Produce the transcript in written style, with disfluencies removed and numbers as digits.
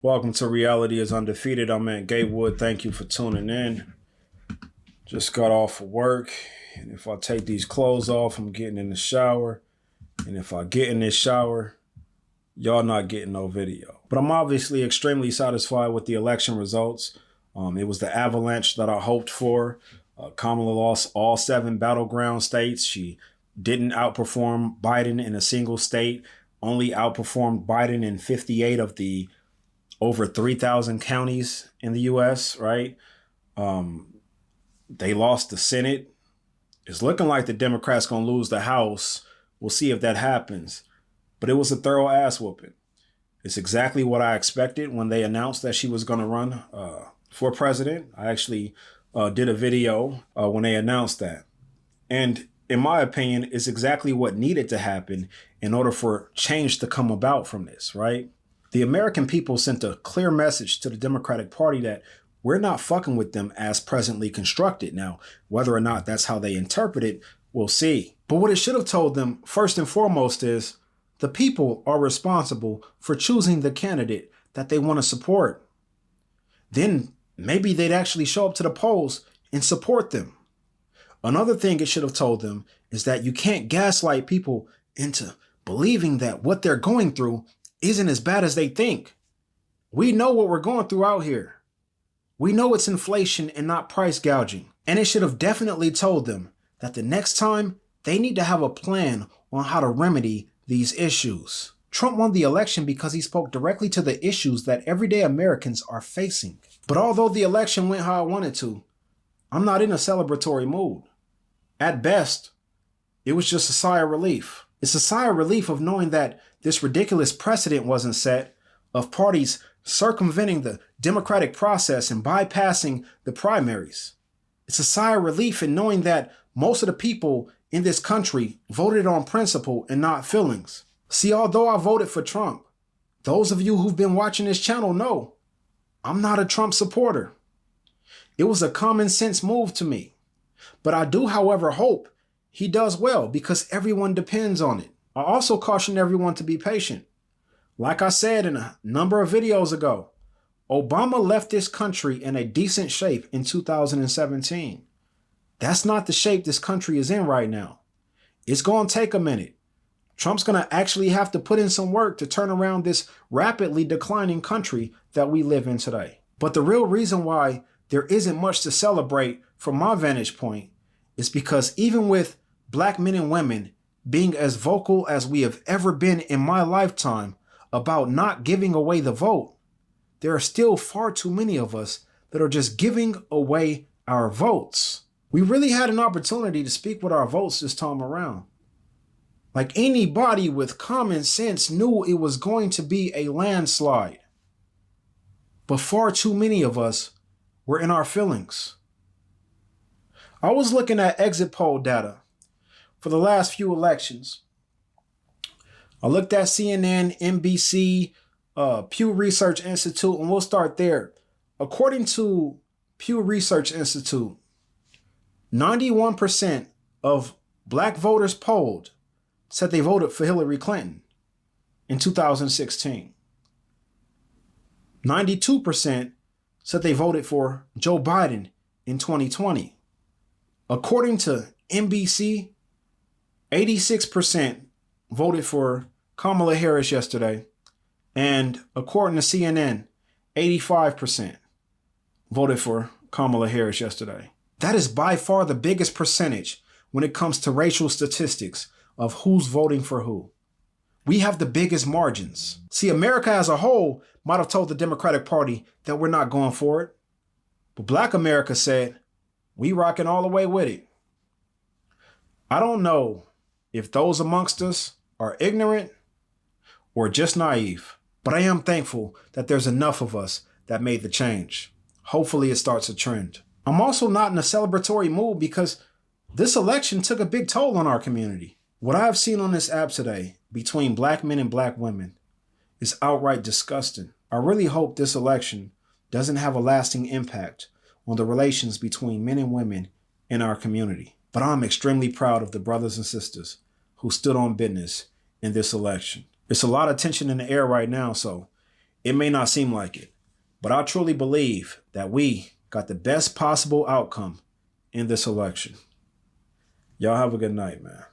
Welcome to Reality is Undefeated. I'm at Gatewood. Thank you for tuning in. Just got off of work. And if I take these clothes off, I'm getting in the shower. And if I get in this shower, y'all not getting no video. But I'm obviously extremely satisfied with the election results. It was the avalanche that I hoped for. Kamala lost all 7 battleground states. She didn't outperform Biden in a single state, only outperformed Biden in 58 of the over 3,000 counties in the U.S., right? They lost the Senate. It's looking like the Democrats going to lose the House. We'll see if that happens. But it was a thorough ass whooping. It's exactly what I expected when they announced that she was going to run for president. I actually did a video when they announced that. And in my opinion, it's exactly what needed to happen in order for change to come about from this, right? The American people sent a clear message to the Democratic Party that we're not fucking with them as presently constructed. Now, whether or not that's how they interpret it, we'll see. But what it should have told them, first and foremost, is the people are responsible for choosing the candidate that they want to support. Then maybe they'd actually show up to the polls and support them. Another thing it should have told them is that you can't gaslight people into believing that what they're going through isn't as bad as they think. We know what we're going through out here. We know it's inflation and not price gouging. And it should have definitely told them that the next time they need to have a plan on how to remedy these issues. Trump won the election because he spoke directly to the issues that everyday Americans are facing. But although the election went how I wanted to, I'm not in a celebratory mood. At best, it was just a sigh of relief. It's a sigh of relief of knowing that this ridiculous precedent wasn't set of parties circumventing the democratic process and bypassing the primaries. It's a sigh of relief in knowing that most of the people in this country voted on principle and not feelings. See, although I voted for Trump, those of you who've been watching this channel know I'm not a Trump supporter. It was a common sense move to me. But I do, however, hope he does well because everyone depends on it. I also caution everyone to be patient. Like I said in a number of videos ago, Obama left this country in a decent shape in 2017. That's not the shape this country is in right now. It's going to take a minute. Trump's going to actually have to put in some work to turn around this rapidly declining country that we live in today. But the real reason why there isn't much to celebrate from my vantage point is because even with black men and women being as vocal as we have ever been in my lifetime about not giving away the vote, there are still far too many of us that are just giving away our votes. We really had an opportunity to speak with our votes this time around. Like anybody with common sense knew it was going to be a landslide. But far too many of us were in our feelings. I was looking at exit poll data for the last few elections. I looked at CNN, NBC, Pew Research Institute, and we'll start there. According to Pew Research Institute, 91% of black voters polled said they voted for Hillary Clinton in 2016. 92% said they voted for Joe Biden in 2020. According to NBC, 86% voted for Kamala Harris yesterday. And according to CNN, 85% voted for Kamala Harris yesterday. That is by far the biggest percentage when it comes to racial statistics of who's voting for who. We have the biggest margins. See, America as a whole might have told the Democratic Party that we're not going for it. But Black America said, we rocking all the way with it. I don't know if those amongst us are ignorant or just naive, but I am thankful that there's enough of us that made the change. Hopefully it starts a trend. I'm also not in a celebratory mood because this election took a big toll on our community. What I've seen on this app today between black men and black women is outright disgusting. I really hope this election doesn't have a lasting impact on the relations between men and women in our community. But I'm extremely proud of the brothers and sisters who stood on business in this election. It's a lot of tension in the air right now, so It may not seem like it, but I truly believe that we got the best possible outcome in this election. Y'all have a good night, man.